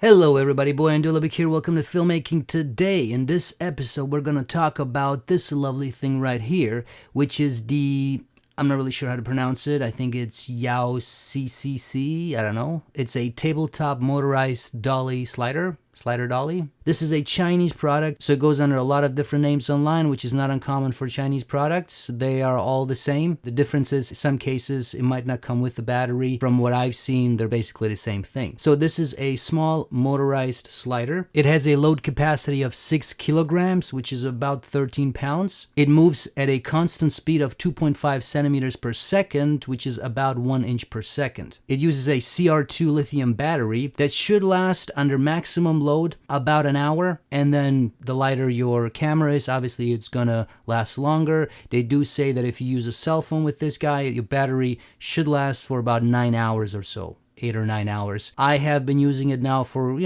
Hello everybody, boy and Dulabic here. Welcome to Filmmaking Today. In this episode, we're going to talk about this lovely thing right here, which is I'm not really sure how to pronounce it. I think it's YaeCCC. I don't know. It's a tabletop motorized dolly slider dolly. This is a Chinese product, so it goes under a lot of different names online, which is not uncommon for Chinese products. They are all the same. The difference is, in some cases, it might not come with the battery. From what I've seen, they're basically the same thing. So this is a small motorized slider. It has a load capacity of 6 kilograms, which is about 13 pounds. It moves at a constant speed of 2.5 centimeters per second, which is about 1 inch per second. It uses a CR2 lithium battery that should last under maximum load about an hour, and then the lighter your camera is, obviously it's gonna last longer. They do say that if you use a cell phone with this guy, your battery should last for about 9 hours or so, 8 or 9 hours. I have been using it now for,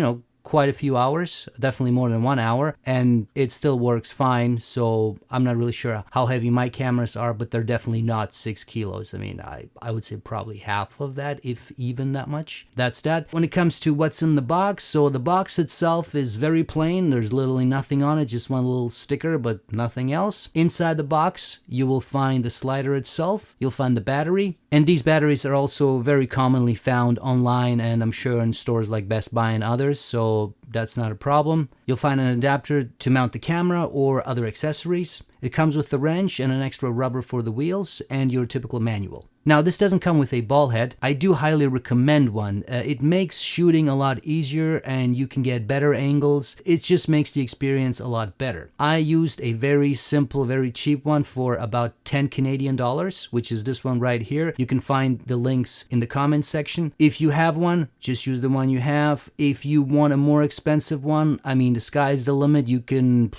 quite a few hours, definitely more than 1 hour, and it still works fine. So I'm not really sure how heavy my cameras are, but they're definitely not 6 kilos. I mean, I would say probably half of that, if even that much. That's that. When it comes to what's in the box, so the box itself is very plain. There's literally nothing on it, just one little sticker, but nothing else. Inside the box, you will find the slider itself. You'll find the battery, and these batteries are also very commonly found online, and I'm sure in stores like Best Buy and others, so that's not a problem. You'll find an adapter to mount the camera or other accessories. It comes with the wrench and an extra rubber for the wheels and your typical manual. Now, this doesn't come with a ball head. I do highly recommend one. It makes shooting a lot easier and you can get better angles. It just makes the experience a lot better. I used a very simple, very cheap one for about 10 Canadian dollars, which is this one right here. You can find the links in the comments section. If you have one, just use the one you have. If you want a more expensive one, I mean, the sky's the limit. You can,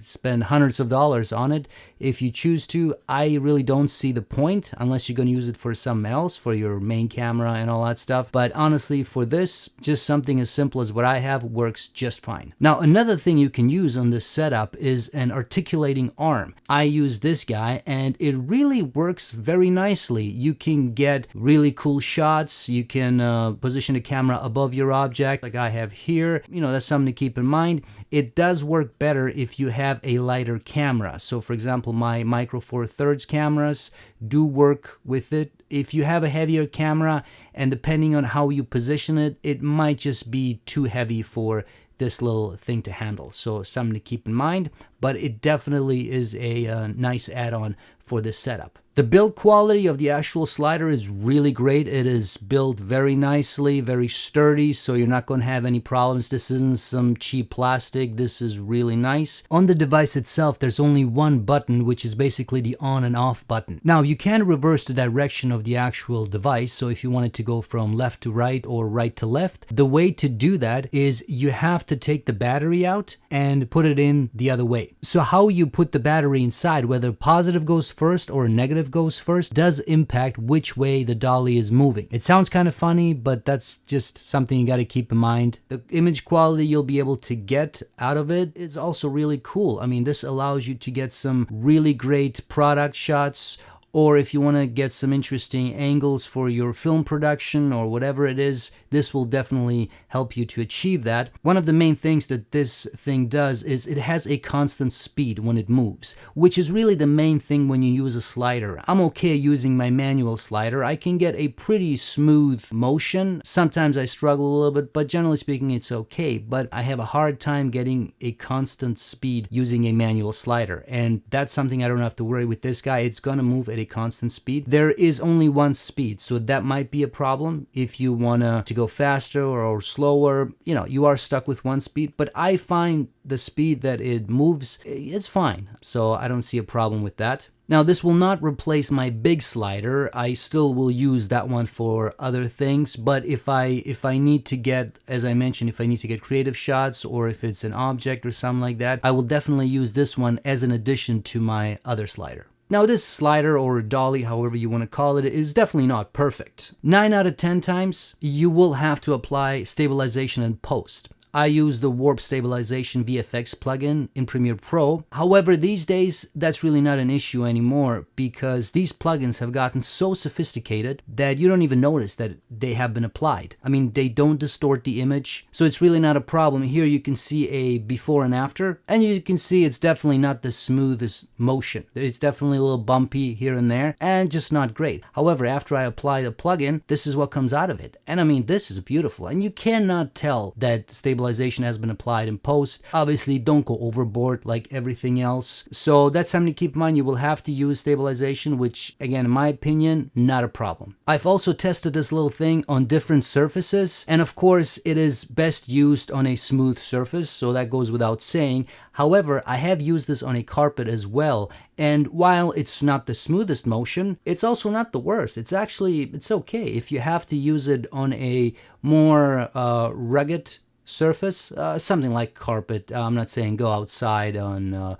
spend hundreds of dollars on it if you choose to. I really don't see the point unless you're going to use it for something else, for your main camera and all that stuff. But honestly, for this, just something as simple as what I have works just fine. Now, another thing you can use on this setup is an articulating arm. I use this guy and it really works very nicely. You can get really cool shots. You can position the camera above your object like I have here. That's something to keep in mind. It does work better if you have a lighter camera. So for example, my Micro Four Thirds cameras do work with it. If you have a heavier camera, and depending on how you position it, it might just be too heavy for this little thing to handle. So something to keep in mind, but it definitely is a nice add-on for this setup. The build quality of the actual slider is really great. It is built very nicely, very sturdy, so you're not going to have any problems. This isn't some cheap plastic. This is really nice. On the device itself, there's only one button, which is basically the on and off button. Now, you can reverse the direction of the actual device, so if you wanted to go from left to right or right to left, the way to do that is you have to take the battery out and put it in the other way. So how you put the battery inside, whether positive goes first or negative goes first, does impact which way the dolly is moving. It sounds kind of funny, but that's just something you got to keep in mind. The image quality you'll be able to get out of it is also really cool. I mean, this allows you to get some really great product shots, or if you want to get some interesting angles for your film production or whatever it is, this will definitely help you to achieve that. One of the main things that this thing does is it has a constant speed when it moves, which is really the main thing when you use a slider. I'm okay using my manual slider. I can get a pretty smooth motion. Sometimes I struggle a little bit, but generally speaking, it's okay. But I have a hard time getting a constant speed using a manual slider. And that's something I don't have to worry with this guy. It's going to move at a constant speed. There is only one speed, so that might be a problem if you want to go faster or slower. You are stuck with one speed, but I find the speed that it moves, it's fine. So I don't see a problem with that. Now, this will not replace my big slider. I still will use that one for other things, but if I need to get, as I mentioned, if I need to get creative shots or if it's an object or something like that, I will definitely use this one as an addition to my other slider. Now, this slider or dolly, however you want to call it, is definitely not perfect. 9 out of 10 times, you will have to apply stabilization in post. I use the Warp Stabilization VFX plugin in Premiere Pro. However, these days, that's really not an issue anymore because these plugins have gotten so sophisticated that you don't even notice that they have been applied. I mean, they don't distort the image, so it's really not a problem. Here you can see a before and after, and you can see it's definitely not the smoothest motion. It's definitely a little bumpy here and there, and just not great. However, after I apply the plugin, this is what comes out of it. And I mean, this is beautiful, and you cannot tell that stabilization has been applied in post. Obviously, don't go overboard like everything else. So that's something to keep in mind. You will have to use stabilization, which again, in my opinion, not a problem. I've also tested this little thing on different surfaces, and of course, it is best used on a smooth surface, so that goes without saying. However, I have used this on a carpet as well, and while it's not the smoothest motion, it's also not the worst. It's okay. If you have to use it on a more rugged surface, something like carpet, I'm not saying go outside on,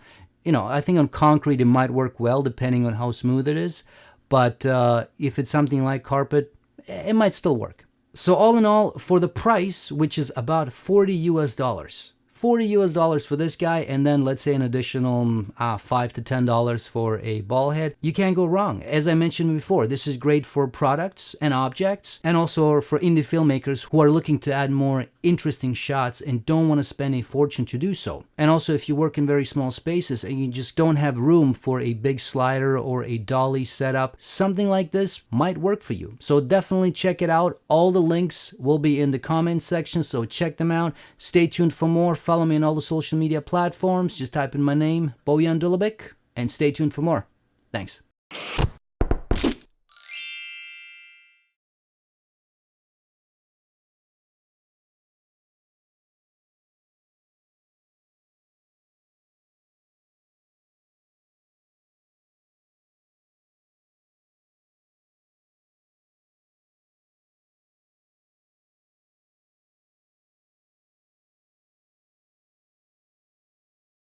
I think on concrete it might work well depending on how smooth it is, but if it's something like carpet, it might still work. So all in all, for the price, which is about $40 US, $40 for this guy, and then let's say an additional $5 to $10 for a ball head, you can't go wrong. As I mentioned before, this is great for products and objects, and also for indie filmmakers who are looking to add more interesting shots and don't want to spend a fortune to do so. And also if you work in very small spaces and you just don't have room for a big slider or a dolly setup, something like this might work for you. So definitely check it out. All the links will be in the comments section, so check them out. Stay tuned for more. Follow me on all the social media platforms. Just type in my name, Bojan Dulabic, and stay tuned for more. Thanks.